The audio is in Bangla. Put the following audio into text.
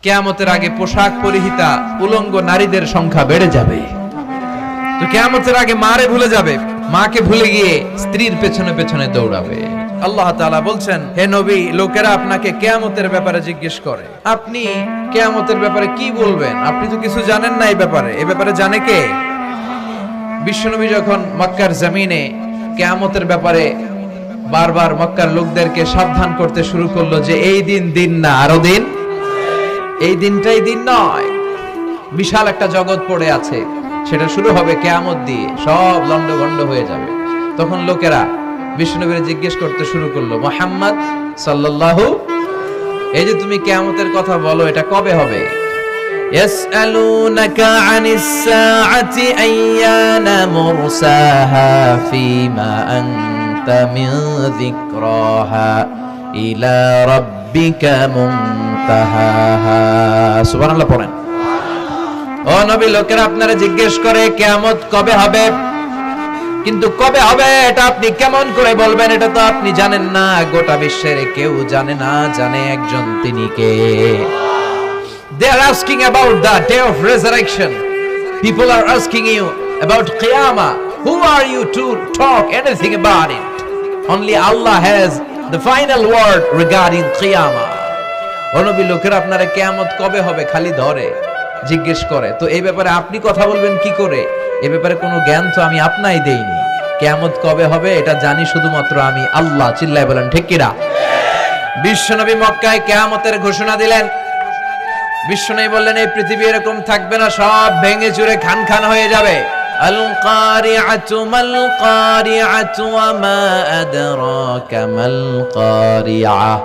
কিয়ামতের আগে পোশাক পরিহিতা উলঙ্গ নারীদের সংখ্যা বেড়ে যাবে। তো কিয়ামতের আগে মারে ভুলে যাবে, মাকে ভুলে গিয়ে স্ত্রীর পেছনে পেছনে দৌড়াবে। আল্লাহ তাআলা বলছেন, হে নবী, লোকেরা আপনাকে কিয়ামতের ব্যাপারে জিজ্ঞেস করে, আপনি কিয়ামতের ব্যাপারে কি বলবেন? আপনি তো কিছু জানেন না এই ব্যাপারে। এই ব্যাপারে জানে কে? বিশ্বনবী যখন মক্কার জমিনে কিয়ামতের ব্যাপারে বারবার মক্কার লোকদেরকে সাবধান করতে শুরু করলো যে এই দিন দিন না, আরো দিন, এই দিনটাই দিন নয়, বিশাল একটা জগৎ পড়ে আছে, সেটা শুরু হবে কিয়ামত দিয়ে, সব লন্ডভন্ড হয়ে যাবে। তখন লোকেরা বিশ্বনবীর জিজ্ঞেস করতে শুরু করলো, মুহাম্মদ সাল্লাল্লাহু, এই যে তুমি কিয়ামতের কথা বলো, এটা কবে হবে? ইয়াসআলুনাকা আনিস সাআতি আইয়ানা মুরসাহা ফীমা আনতা মিন যিকরাহা ইলা রাব্বিকা মুনতাহাহা। সুবহানাল্লাহ পড়েন। ও নবী, লোকেরা আপনারা জিজ্ঞেস করে কিয়ামত কবে হবে, কিন্তু কবে হবে এটা আপনি কেমন করে বলবেন? এটা তো আপনি জানেন না, গোটা বিশ্বের কেউ জানে না, জানে একজন, তিনি কে? They are asking about the day of resurrection. People are asking you about Qiyamah. Who are you to talk anything about it? Only Allah has the final word regarding Qiyamah. ও নবী, লোকেরা আপনারা কিয়ামত কবে হবে খালি ধরে জিজ্ঞেস করে, তো এই ব্যাপারে আপনি কথা বলবেন কি করে? এই ব্যাপারে কোনো জ্ঞান তো আমি আপনাই দেইনি। কিয়ামত কবে হবে এটা জানি শুধুমাত্র আমি আল্লাহ। চিল্লায় বলেন ঠিক কিনা? বিশ্বনবী মক্কায় কিয়ামতের ঘোষণা দিলেন। বিশ্বনবী বললেন, এই পৃথিবী এরকম থাকবে না, সব ভেঙে চুরে খান খান হয়ে যাবে। আল কারিআতু মাল কারিআতু ওয়া মা আদরাকা মাল কারিআহ।